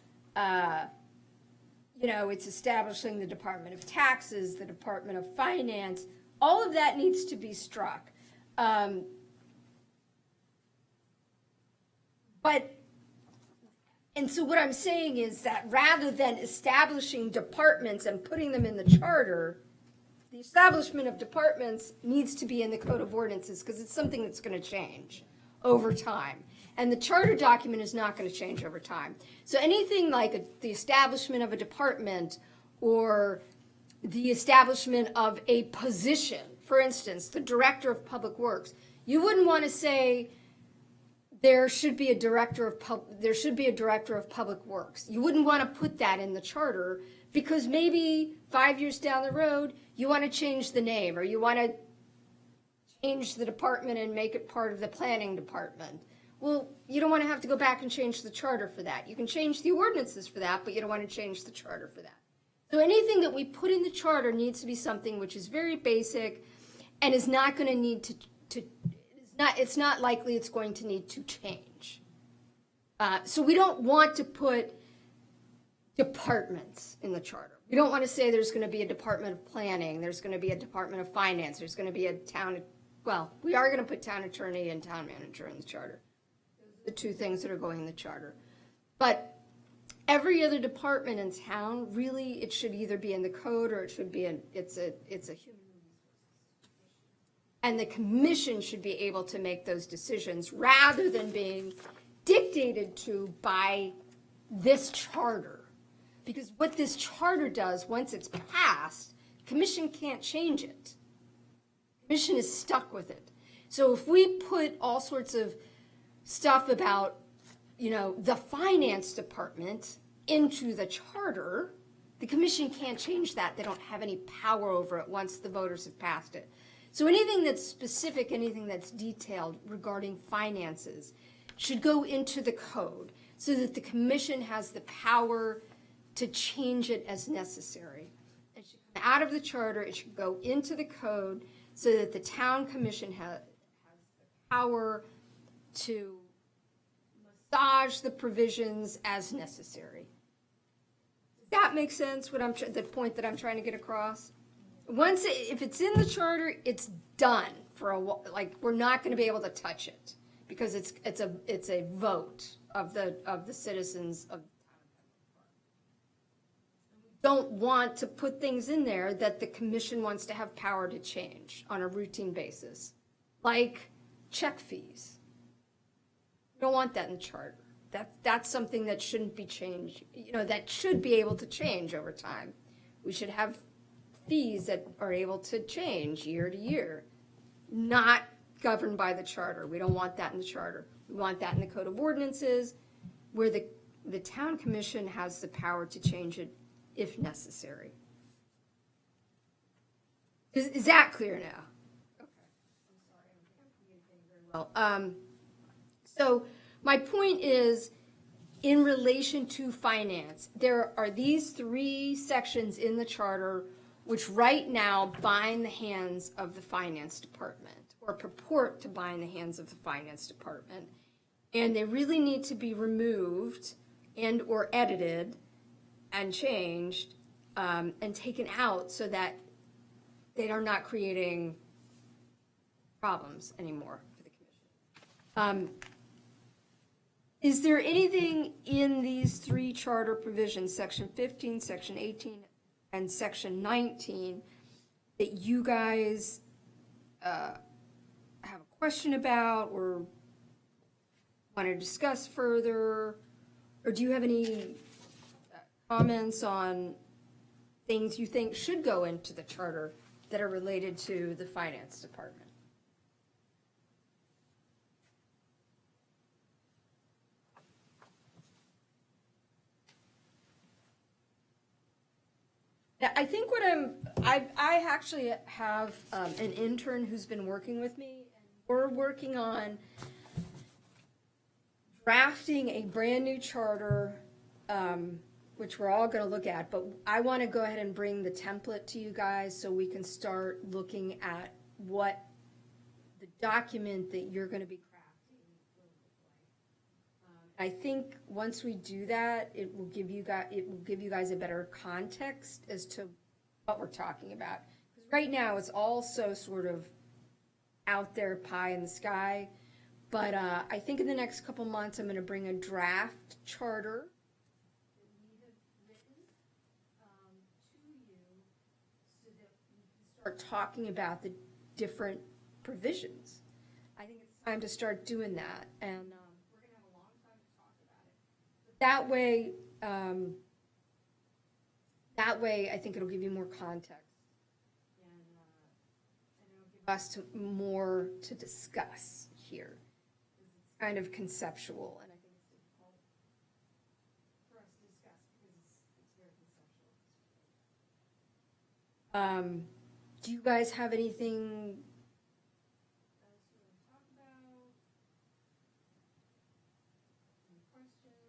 it's establishing the Department of Taxes, the Department of Finance. All of that needs to be struck. And so what I'm saying is that rather than establishing departments and putting them in the charter, the establishment of departments needs to be in the code of ordinances because it's something that's going to change over time. And the charter document is not going to change over time. So anything like the establishment of a department or the establishment of a position, for instance, the director of public works, you wouldn't want to say there should be a director of public works. You wouldn't want to put that in the charter because maybe 5 years down the road you want to change the name or you want to change the department and make it part of the planning department. Well, you don't want to have to go back and change the charter for that. You can change the ordinances for that, but you don't want to change the charter for that. So anything that we put in the charter needs to be something which is very basic and is not going to need it's not likely it's going to need to change. So we don't want to put departments in the charter. We don't want to say there's going to be a Department of Planning, there's going to be a Department of Finance, there's going to be a we are going to put town attorney and town manager in the charter. Those are the two things that are going in the charter. But every other department in town, really, it should either be in the code or it should be it's a human. And the commission should be able to make those decisions rather than being dictated to by this charter. Because what this charter does, once it's passed, commission can't change it. Commission is stuck with it. So if we put all sorts of stuff about, the finance department into the charter, The commission can't change that. They don't have any power over it once the voters have passed it. So anything that's specific, anything that's detailed regarding finances should go into the code so that the commission has the power to change it as necessary. It should come out of the charter, it should go into the code so that the town commission has the power to massage the provisions as necessary. Does that make sense, the point that I'm trying to get across? If it's in the charter, it's done for a while. Like, we're not going to be able to touch it because it's a vote of the citizens of the town. Don't want to put things in there that the commission wants to have power to change on a routine basis, like check fees. We don't want that in the charter. That's something that shouldn't be changed, that should be able to change over time. We should have fees that are able to change year to year, not governed by the charter. We don't want that in the charter. We want that in the code of ordinances, where the town commission has the power to change it if necessary. Is that clear now? Okay. I'm sorry, I don't think I'm communicating very well. So my point is, in relation to finance, there are these 3 sections in the charter which right now bind the hands of the finance department, or purport to bind the hands of the finance department. And they really need to be removed and or edited and changed and taken out so that they are not creating problems anymore for the commission. Is there anything in these 3 charter provisions, section 15, section 18, and section 19, that you guys have a question about or want to discuss further? Or do you have any comments on things you think should go into the charter that are related to the finance department? I think I actually have an intern who's been working with me, and we're working on drafting a brand new charter, which we're all going to look at, but I want to go ahead and bring the template to you guys so we can start looking at what the document that you're going to be crafting will look like. I think once we do that, it will give you guys a better context as to what we're talking about. Because right now it's all so sort of out there, pie in the sky. But I think in the next couple months I'm going to bring a draft charter that we have written to you so that we can start talking about the different provisions. I think it's time to start doing that, and we're going to have a long time to talk about it. But that way, I think it'll give you more context, and it'll give us more to discuss here. It's kind of conceptual, and I think it's difficult for us to discuss because it's very conceptual. Do you guys have anything else you want to talk about? Any questions?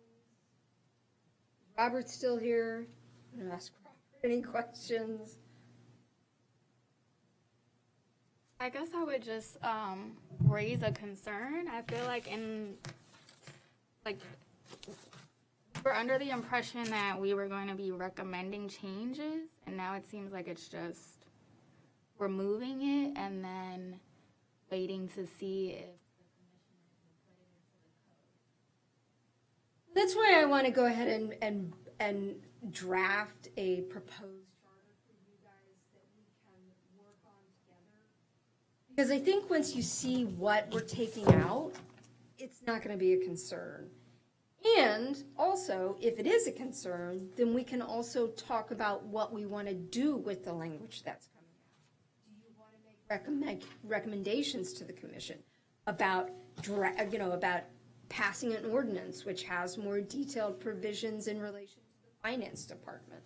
Is Robert still here? I'm going to ask Robert any questions. I guess I would just raise a concern. I feel like we're under the impression that we were going to be recommending changes, and now it seems like it's just removing it and then waiting to see if the commission will put it into the code. That's why I want to go ahead and draft a proposed charter for you guys that we can work on together. Because I think once you see what we're taking out, it's not going to be a concern. And also, if it is a concern, then we can also talk about what we want to do with the language that's coming out. Do you want to make recommendations to the commission about, about passing an ordinance which has more detailed provisions in relation to the finance department?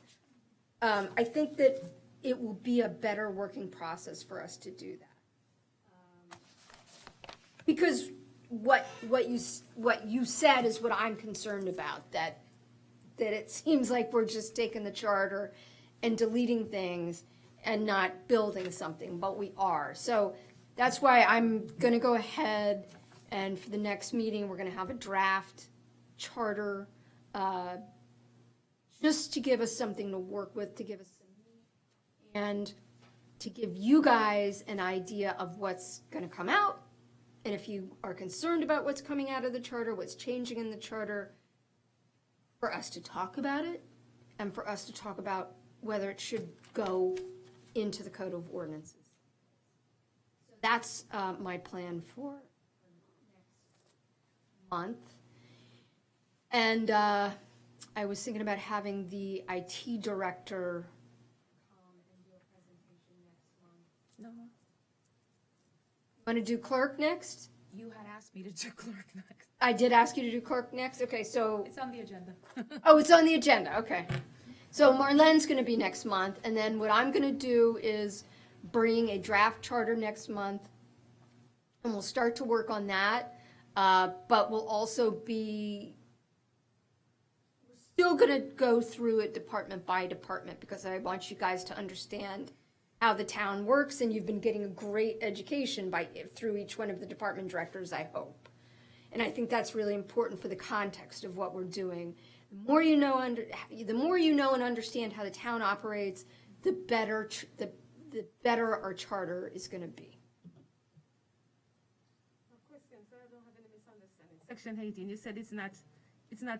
I think that it will be a better working process for us to do that. Because what you said is what I'm concerned about, that it seems like we're just taking the charter and deleting things and not building something, but we are. So that's why I'm gonna go ahead and for the next meeting, we're gonna have a draft charter, just to give us something to work with, to give us some meat, and to give you guys an idea of what's gonna come out. And if you are concerned about what's coming out of the charter, what's changing in the charter, for us to talk about it, and for us to talk about whether it should go into the Code of Ordinances. So that's my plan for next month. And I was thinking about having the IT director come and do a presentation next month. No, Want to do clerk next? you had asked me to do clerk next. I did ask you to do clerk next? Okay, so, It's on the agenda. oh, it's on the agenda, okay. So Marlene's gonna be next month, and then what I'm gonna do is bring a draft charter next month, and we'll start to work on that, but we'll also be still gonna go through it department by department, because I want you guys to understand how the town works, and you've been getting a great education through each one of the department directors, I hope. And I think that's really important for the context of what we're doing. The more you know and understand how the town operates, the better our charter is going to be. Question, so I don't have any misunderstanding. Section 18, you said it's not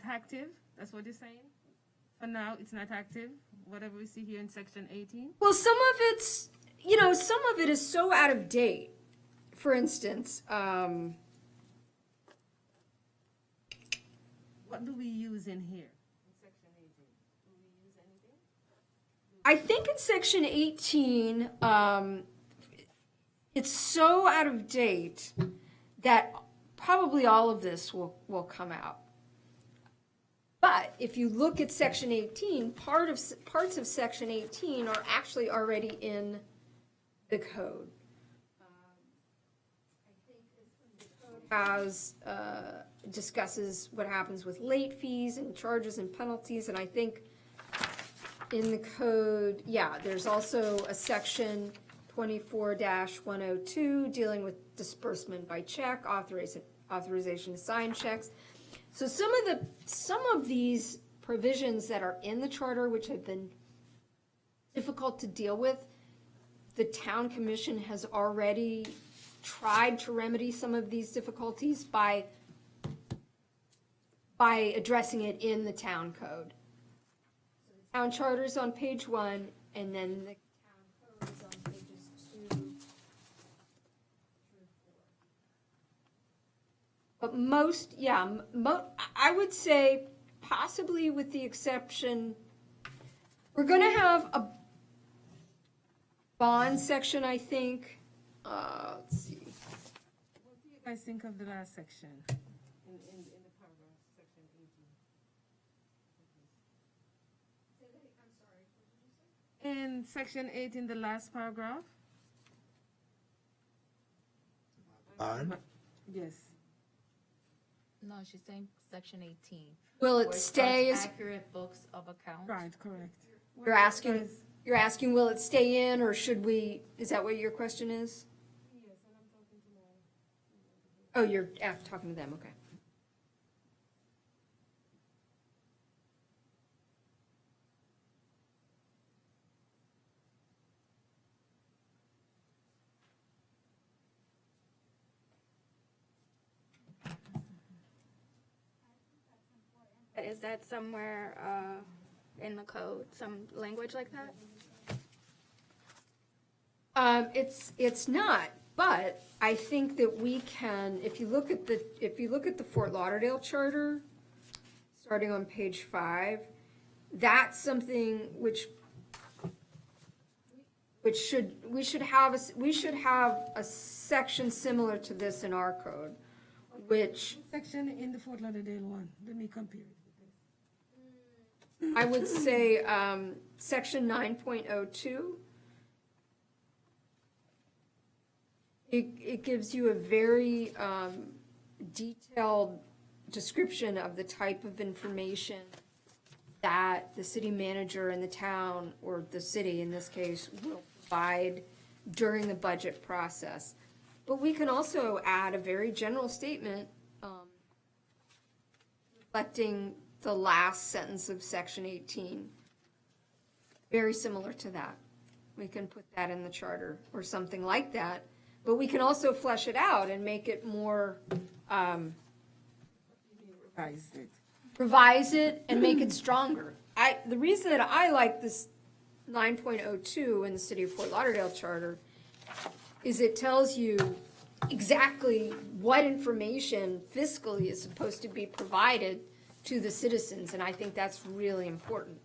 active, that's what you're saying? For now, it's not active, whatever we see here in section 18? Well, some of it is so out of date. For instance, What do we use in here, in section 18? Do we use anything? I think in section 18, it's so out of date that probably all of this will come out. But if you look at section 18, parts of section 18 are actually already in the code. I think the code has, discusses what happens with late fees and charges and penalties, and I think in the code, yeah, there's also a section 24-102 dealing with disbursement by check, authorization to sign checks. So some of these provisions that are in the charter, which have been difficult to deal with, the town commission has already tried to remedy some of these difficulties by addressing it in the town code. So the town charter is on page 1, and then the town code is on pages 2 through 4. But most, yeah, I would say possibly with the exception, we're gonna have a bond section, I think. Let's see. What do you guys think of the last section, in the paragraph, section 18? In section 8, in the last paragraph? Bond? Yes. No, she's saying section 18. Will Where it starts stay as, accurate books of account. Right, correct. you're asking, will it stay in, or should we, is that what your question is? Yes, and I'm talking to my. Oh, you're talking to them, okay. Is that somewhere in the code, some language like that? It's not, but I think that we can, if you look at the Fort Lauderdale charter, starting on page 5, that's something which we should have a section similar to this in our code, which, Section in the Fort Lauderdale one, let me compare it with this. I would say section 9.02. It gives you a very detailed description of the type of information that the city manager in the town, or the city in this case, will provide during the budget process. But we can also add a very general statement reflecting the last sentence of section 18. Very similar to that. We can put that in the charter or something like that. But we can also flesh it out and make it more, revise it and make it stronger. The reason that I like this 9.02 in the City of Fort Lauderdale Charter is it tells you exactly what information fiscally is supposed to be provided to the citizens, and I think that's really important.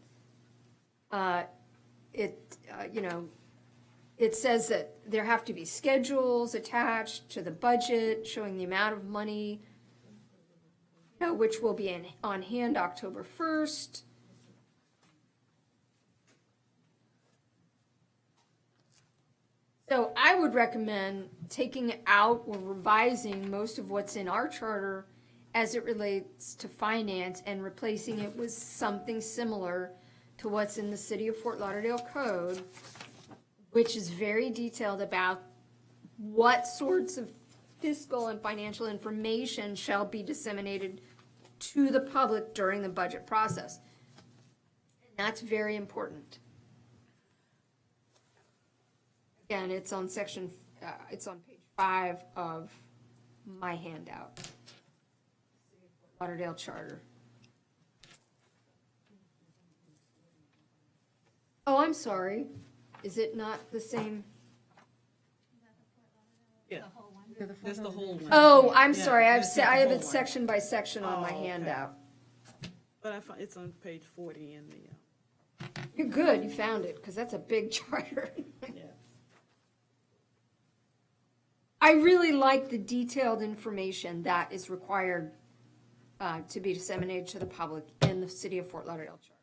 It says that there have to be schedules attached to the budget showing the amount of money, which will be on hand October 1st. So I would recommend taking out or revising most of what's in our charter as it relates to finance and replacing it with something similar to what's in the City of Fort Lauderdale Code, which is very detailed about what sorts of fiscal and financial information shall be disseminated to the public during the budget process. And that's very important. Again, it's on it's on page 5 of my handout, Lauderdale Charter. Oh, I'm sorry. Is it not the same? Yeah, that's the whole one. Oh, I'm Yeah, sorry. I this is the have whole it one. section by section on my Oh, okay. handout. But I find it's on page 40 in the, You're good. You found it, because that's a big charter. yeah. I really like the detailed information that is required to be disseminated to the public in the City of Fort Lauderdale Charter.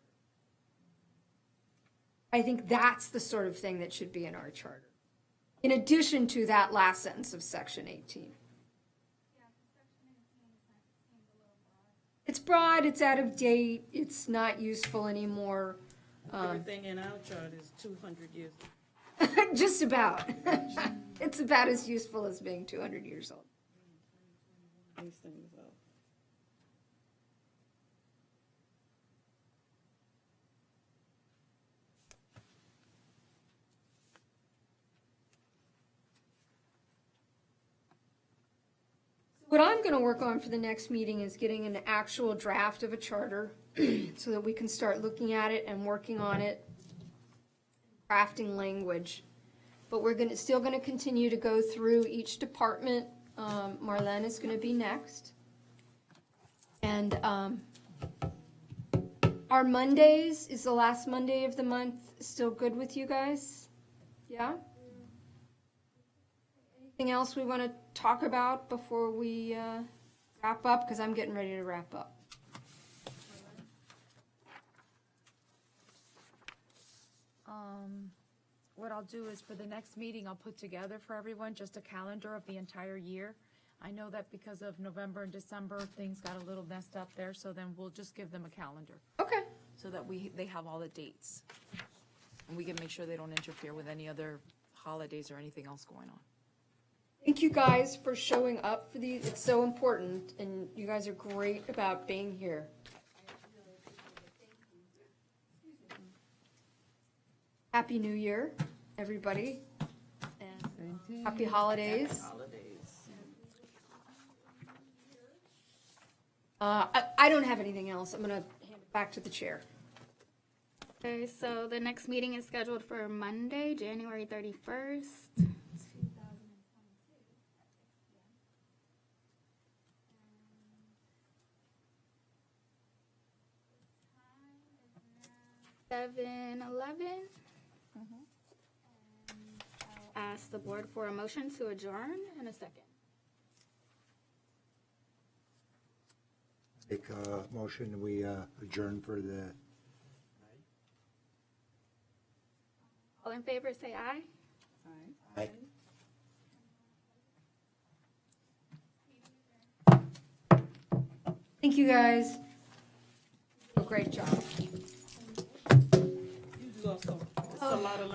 I think that's the sort of thing that should be in our charter, in addition to that last sentence of section 18. It's broad, it's out of date, it's not useful anymore. Everything in our chart is 200 years. Just about. It's about as useful as being 200 years old. These things up. What I'm going to work on for the next meeting is getting an actual draft of a charter so that we can start looking at it and working on it, crafting language. But we're still going to continue to go through each department. Marlene is going to be next. And our Mondays, is the last Monday of the month still good with you guys? Yeah? Anything else we want to talk about before we wrap up? Because I'm getting ready to wrap up. What I'll do is for the next meeting, I'll put together for everyone just a calendar of the entire year. I know that because of November and December, things got a little messed up there, so then we'll just give them a calendar Okay. so that they have all the dates. And we can make sure they don't interfere with any other holidays or anything else going on. Thank you guys for showing up for these. It's so important, and you guys are great about being here. Happy New Year, everybody, and happy holidays. I don't have anything else. I'm going to hand it back to the chair. Okay, so the next meeting is scheduled for Monday, January 31st. Seven 11. I'll ask the board for a motion to adjourn in a second. Take a motion, we adjourn for the All in favor, say aye. Aye. Thank you, guys. Great job. You do also. It's a lot of learning.